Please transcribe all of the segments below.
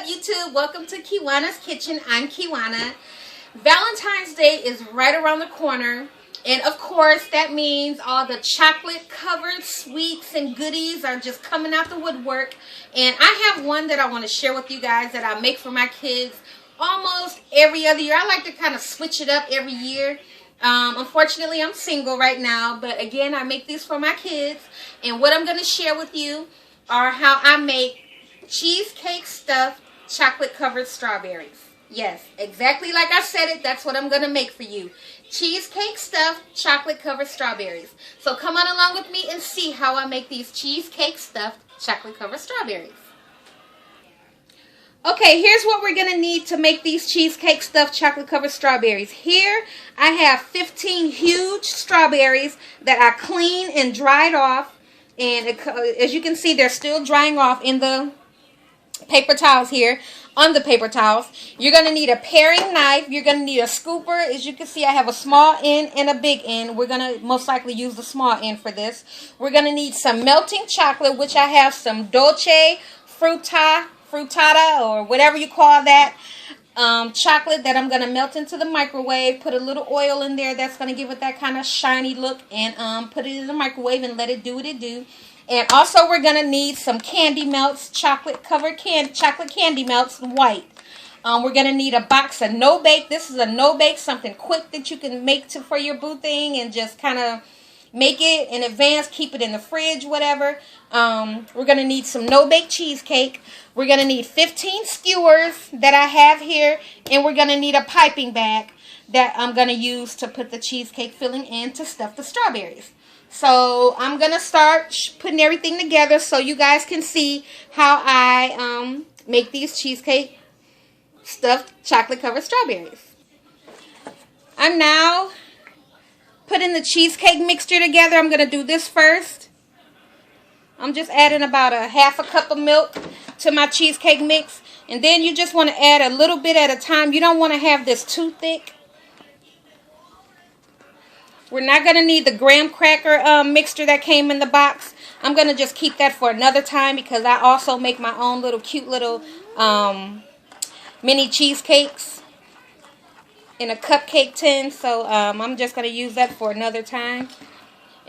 YouTube? Welcome to Kiwana's Kitchen. I'm Kiwana. Valentine's Day is right around the corner. And of course, that means all the chocolate covered sweets and goodies are just coming out the woodwork. And I have one that I want to share with you guys that I make for my kids almost every other year. I like to kind of switch it up every year. Unfortunately, I'm single right now. But again, I make these for my kids. And what I'm going to share with you are how I make cheesecake stuffed chocolate covered strawberries. Yes, exactly like I said it, that's what I'm going to make for you. Cheesecake stuffed chocolate covered strawberries. So come on along with me and see how I make these cheesecake stuffed chocolate covered strawberries. Okay, here's what we're going to need to make these cheesecake stuffed chocolate covered strawberries. Here I have 15 huge strawberries that I cleaned and dried off. And as you can see, they're still drying off in the paper towels here, on the paper towels. You're going to need a paring knife. You're going to need a scooper. As you can see, I have a small end and a big end. We're going to most likely use the small end for this. We're going to need some melting chocolate, which I have some dolce frittata, or whatever you call that, chocolate that I'm going to melt into the microwave. Put a little oil in there. That's going to give it that kind of shiny look. And put it in the microwave and let it do what it do. And also we're going to need some candy melts, chocolate candy melts, white. We're going to need a box of no-bake. This is a no-bake, something quick that you can make for your boo thing and just kind of make it in advance, keep it in the fridge, whatever. We're going to need some no-bake cheesecake. We're going to need 15 skewers that I have here. And we're going to need a piping bag that I'm going to use to put the cheesecake filling in to stuff the strawberries. So I'm going to start putting everything together so you guys can see how I make these cheesecake stuffed chocolate covered strawberries. I'm now putting the cheesecake mixture together. I'm going to do this first. I'm just adding about a half a cup of milk to my cheesecake mix. And then you just want to add a little bit at a time. You don't want to have this too thick. We're not going to need the graham cracker mixture that came in the box. I'm going to just keep that for another time because I also make my own little cute little mini cheesecakes in a cupcake tin. So I'm just going to use that for another time.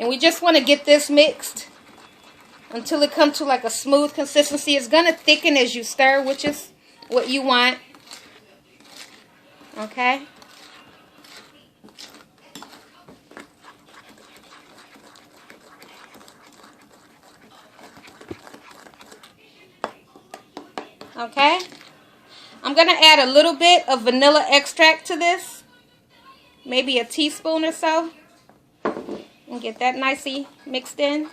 And we just want to get this mixed until it comes to like a smooth consistency. It's going to thicken as you stir, which is what you want. Okay. Okay, I'm going to add a little bit of vanilla extract to this, maybe a teaspoon or so, and get that nicely mixed in.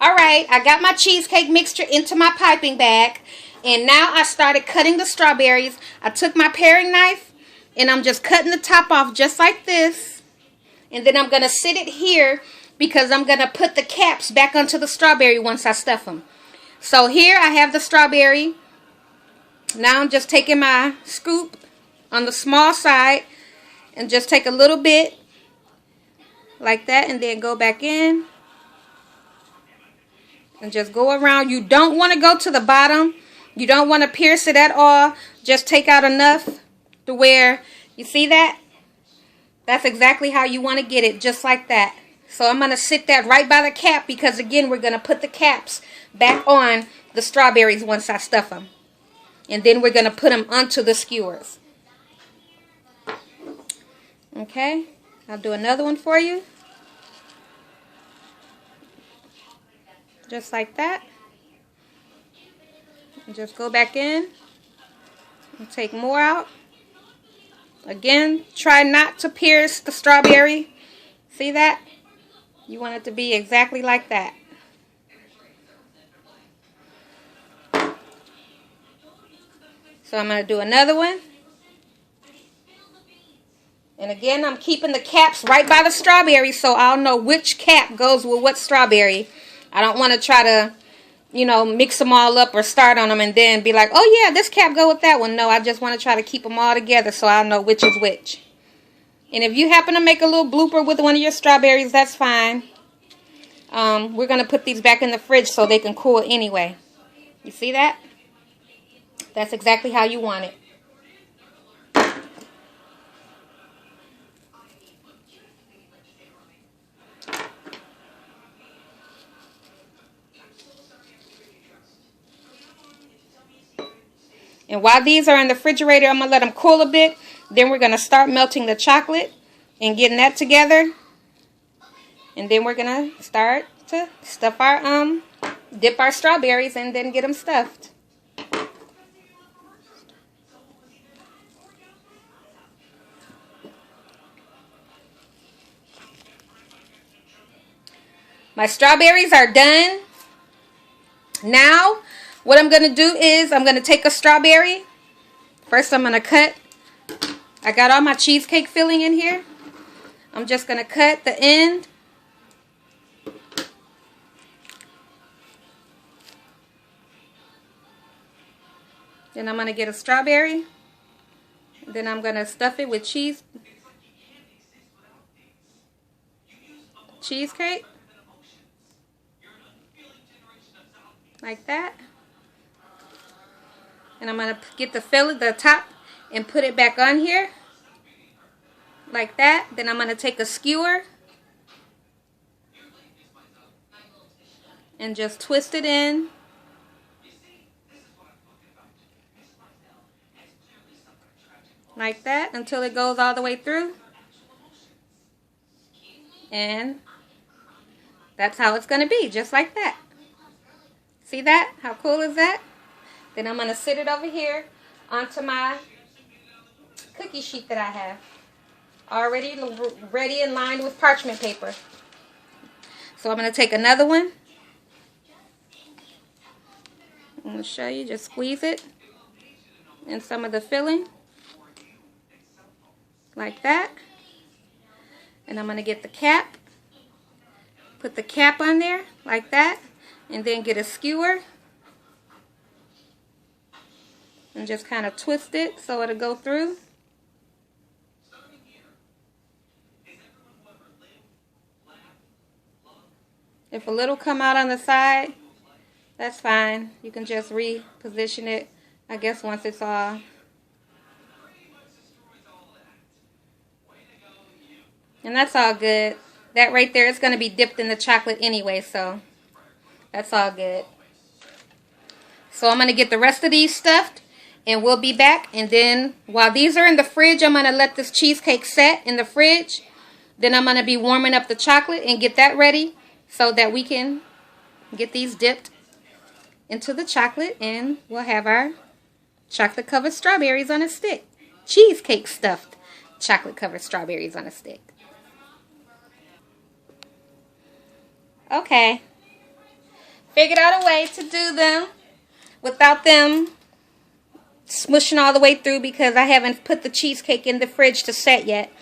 Alright, I got my cheesecake mixture into my piping bag. And now I started cutting the strawberries. I took my paring knife and I'm just cutting the top off just like this. And then I'm going to sit it here because I'm going to put the caps back onto the strawberry once I stuff them. So here I have the strawberry. Now I'm just taking my scoop on the small side and just take a little bit like that and then go back in. And just go around. You don't want to go to the bottom. You don't want to pierce it at all. Just take out enough to where, you see that? That's exactly how you want to get it, just like that. So I'm going to sit that right by the cap because, again, we're going to put the caps back on the strawberries once I stuff them. And then we're going to put them onto the skewers. Okay, I'll do another one for you. Just like that. Just go back in and take more out. Again, try not to pierce the strawberry. See that? You want it to be exactly like that. So I'm going to do another one. And again, I'm keeping the caps right by the strawberry so I'll know which cap goes with what strawberry. I don't want to try to you know, mix them all up or start on them and then be like, oh yeah, this cap go with that one. No, I just want to try to keep them all together so I know which is which. And if you happen to make a little blooper with one of your strawberries, that's fine. We're going to put these back in the fridge so they can cool anyway. You see that? That's exactly how you want it. And while these are in the refrigerator, I'm going to let them cool a bit. Then we're going to start melting the chocolate and getting that together. And then we're going to start to stuff our, dip our strawberries and then get them stuffed. My strawberries are done. Now, what I'm going to do is I'm going to take a strawberry. First, I'm going to cut. I got all my cheesecake filling in here. I'm just going to cut the end. Then I'm going to get a strawberry. Then I'm going to stuff it with cheesecake. Like that. And I'm going to get the top and put it back on here. Like that. Then I'm going to take a skewer and just twist it in. Like that until it goes all the way through. And that's how it's going to be, just like that. See that? How cool is that? Then I'm going to sit it over here onto my cookie sheet that I have. Already ready and lined with parchment paper. So I'm going to take another one. I'm going to show you. Just squeeze it in some of the filling. Like that. And I'm going to get the cap. Put the cap on there like that. And then get a skewer. And just kind of twist it so it'll go through. If a little come out on the side, that's fine. You can just reposition it, I guess, once it's all. And that's all good. That right there is going to be dipped in the chocolate anyway, so that's all good. So I'm going to get the rest of these stuffed, and we'll be back. And then while these are in the fridge, I'm going to let this cheesecake set in the fridge. Then I'm going to be warming up the chocolate and get that ready so that we can get these dipped into the chocolate, and we'll have our chocolate covered strawberries on a stick. Cheesecake stuffed chocolate covered strawberries on a stick. Okay. Figured out a way to do them without them smushing all the way through because I haven't put the cheesecake in the fridge to set yet.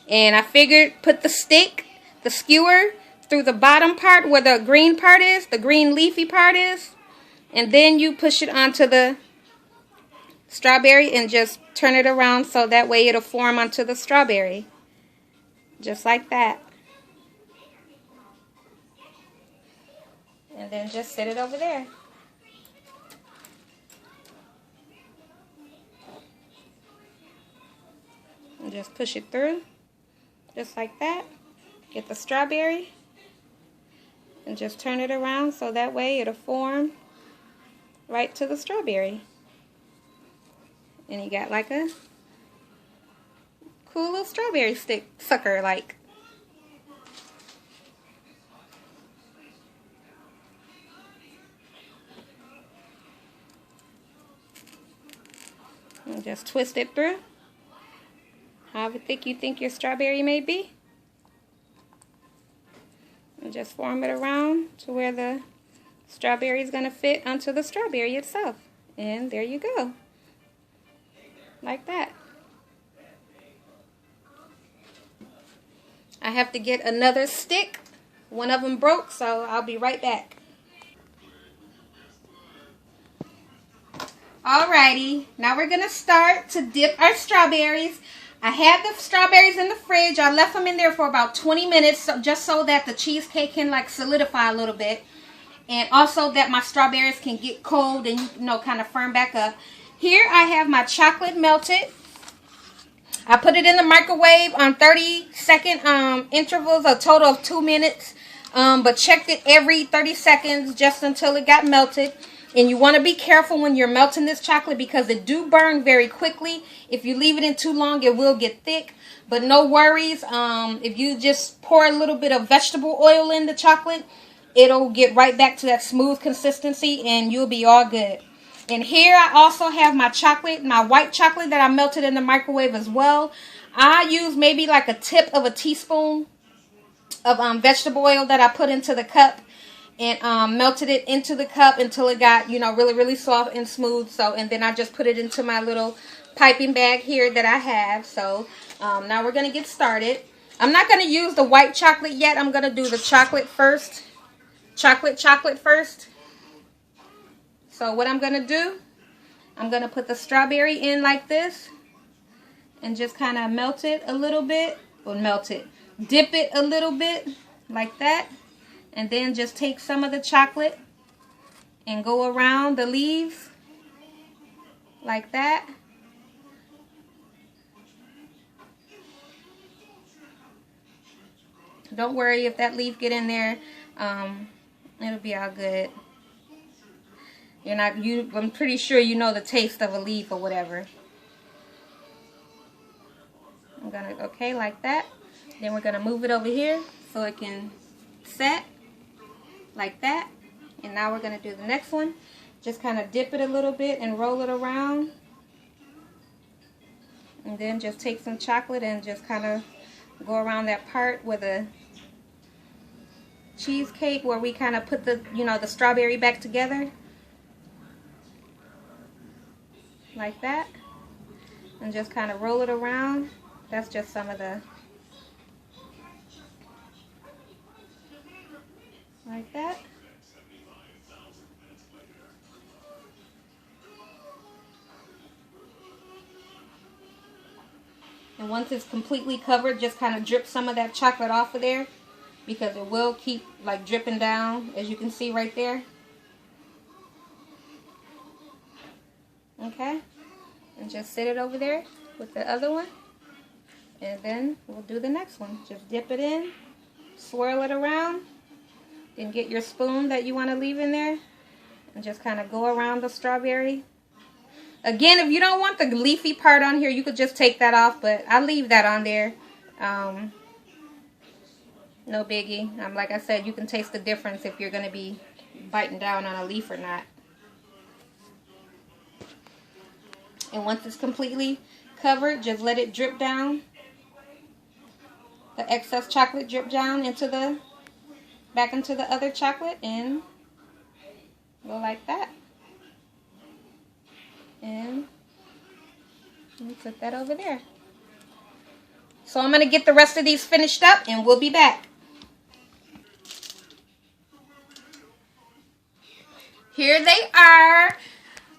And I figured put the skewer through the bottom part where the green part is, the green leafy part is. And then you push it onto the strawberry and just turn it around so that way it'll form onto the strawberry. Just like that. And then just sit it over there. And just push it through. Just like that. Get the strawberry. And just turn it around so that way it'll form right to the strawberry. And you got like a cool little strawberry stick sucker like. And just twist it through. However thick you think your strawberry may be. And just form it around to where the strawberry is going to fit onto the strawberry itself. And there you go. Like that. I have to get another stick. One of them broke, so I'll be right back. Alrighty, now we're going to start to dip our strawberries. I had the strawberries in the fridge. I left them in there for about 20 minutes just so that the cheesecake can like solidify a little bit. And also that my strawberries can get cold and, you know, kind of firm back up. Here I have my chocolate melted. I put it in the microwave on 30-second intervals, a total of 2 minutes. But checked it every 30 seconds just until it got melted. And you want to be careful when you're melting this chocolate because it do burn very quickly. If you leave it in too long, it will get thick. But no worries. If you just pour a little bit of vegetable oil in the chocolate, it'll get right back to that smooth consistency and you'll be all good. And here I also have my chocolate, my white chocolate that I melted in the microwave as well. I use maybe like a tip of a teaspoon of vegetable oil that I put into the cup. And melted it into the cup until it got, you know, really, really soft and smooth. So, and then I just put it into my little piping bag here that I have. So, now we're going to get started. I'm not going to use the white chocolate yet. I'm going to do the chocolate first. Chocolate first. So, what I'm going to do, I'm going to put the strawberry in like this. And just kind of melt it a little bit. Or melt it. Dip it a little bit like that. And then just take some of the chocolate and go around the leaves like that. Don't worry if that leaf get in there. It'll be all good. I'm pretty sure you know the taste of a leaf or whatever. I'm gonna, okay, like that. Then we're gonna move it over here so it can set. Like that. And now we're going to do the next one. Just kind of dip it a little bit and roll it around. And then just take some chocolate and just kind of go around that part where the cheesecake, where we kind of put the, you know, the strawberry back together. Like that. And just kind of roll it around. That's just some of the, like that. And once it's completely covered, just kind of drip some of that chocolate off of there because it will keep like dripping down, as you can see right there. Okay. And just sit it over there with the other one. And then we'll do the next one. Just dip it in, swirl it around. Then get your spoon that you want to leave in there and just kind of go around the strawberry. Again, if you don't want the leafy part on here, you could just take that off, but I leave that on there. No biggie. Like I said, you can taste the difference if you're going to be biting down on a leaf or not. And once it's completely covered, just let it drip down. The excess chocolate drip down into the back into the other chocolate and go like that. And put that over there. So I'm going to get the rest of these finished up and we'll be back. Here they are.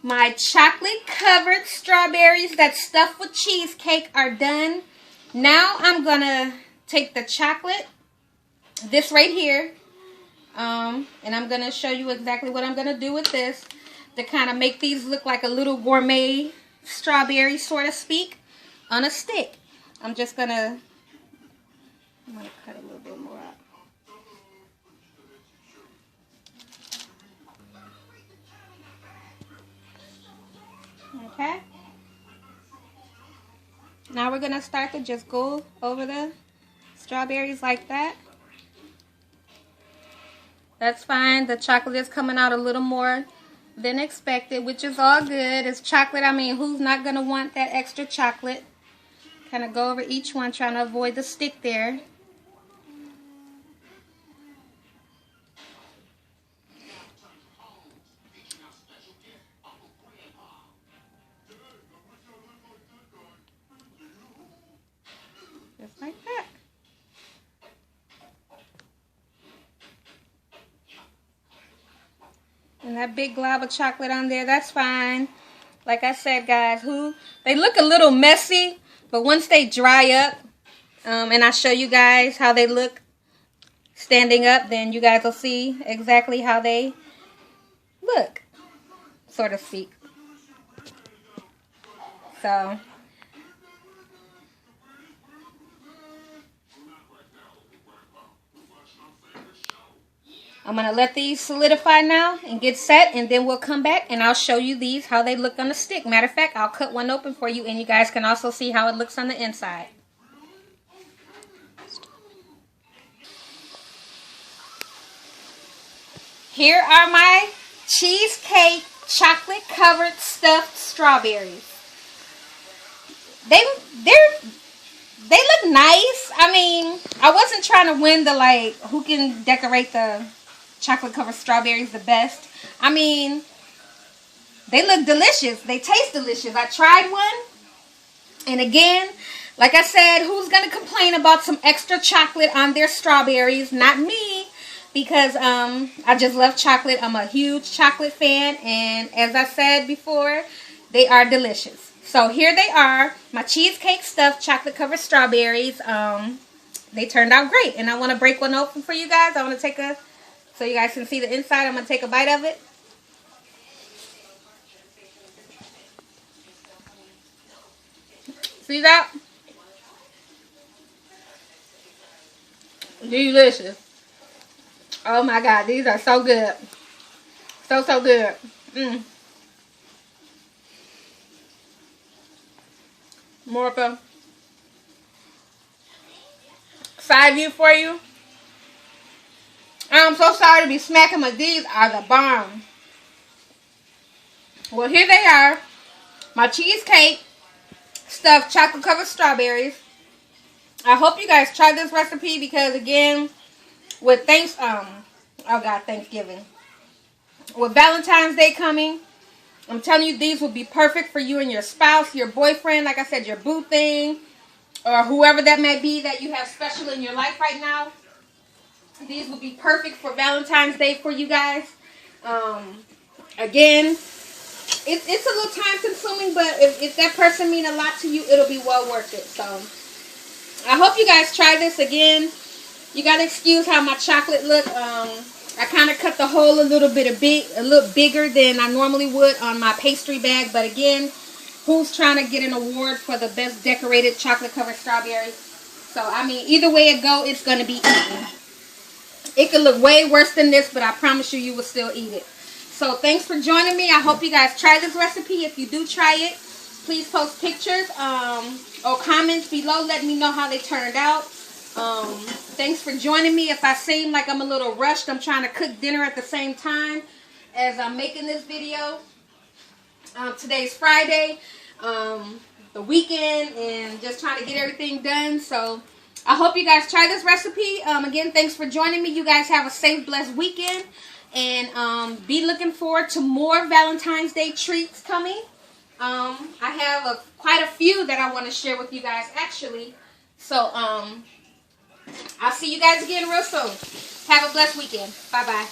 My chocolate covered strawberries that's stuffed with cheesecake are done. Now I'm going to take the chocolate, this right here, and I'm going to show you exactly what I'm going to do with this to kind of make these look like a little gourmet strawberry, so to speak, on a stick. I'm going to cut a little bit more out. Okay. Now we're going to start to just go over the strawberries like that. That's fine. The chocolate is coming out a little more than expected, which is all good. It's chocolate. I mean, who's not going to want that extra chocolate? Kind of go over each one, trying to avoid the stick there. Just like that. And that big glob of chocolate on there, that's fine. like I said, guys, they look a little messy, but once they dry up, and I show you guys how they look standing up, then you guys will see exactly how they look, so to speak. So I'm going to let these solidify now and get set, and then we'll come back and I'll show you these, how they look on the stick. Matter of fact, I'll cut one open for you and you guys can also see how it looks on the inside. Here are my cheesecake chocolate covered stuffed strawberries. They look nice. I mean, I wasn't trying to win the who can decorate the chocolate covered strawberries the best. I mean, they look delicious. They taste delicious. I tried one, and again, like I said, who's gonna complain about some extra chocolate on their strawberries? Not me, because I just love chocolate. I'm a huge chocolate fan, and as I said before, they are delicious. So here they are, my cheesecake stuffed chocolate covered strawberries. They turned out great, and I want to break one open for you guys. I want to take so you guys can see the inside. I'm going to take a bite of it. See that? Delicious. Oh my God, these are so good. So good. More of a side view for you. I'm so sorry to be smacking, but these are the bomb. Well, here they are. My cheesecake stuffed chocolate covered strawberries. I hope you guys try this recipe because, again, with Thanksgiving. With Valentine's Day coming, I'm telling you, these will be perfect for you and your spouse, your boyfriend, like I said, your boo thing, or whoever that may be that you have special in your life right now. These will be perfect for Valentine's Day for you guys. Again, it's a little time consuming, but if that person means a lot to you, it'll be well worth it. So I hope you guys try this. Again, you gotta excuse how my chocolate look. I kind of cut the hole a little bigger than I normally would on my pastry bag. But again, who's trying to get an award for the best decorated chocolate covered strawberries? So I mean, either way it go, it's gonna be eaten. It could look way worse than this, but I promise you, you will still eat it. So thanks for joining me. I hope you guys try this recipe. If you do try it, please post pictures or comments below. Let me know how they turned out. Thanks for joining me. If I seem like I'm a little rushed, I'm trying to cook dinner at the same time as I'm making this video. Today's Friday, the weekend, and just trying to get everything done. So I hope you guys try this recipe. Again, thanks for joining me. You guys have a safe, blessed weekend. And be looking forward to more Valentine's Day treats coming. I have quite a few that I want to share with you guys, actually. So I'll see you guys again real soon. Have a blessed weekend. Bye-bye.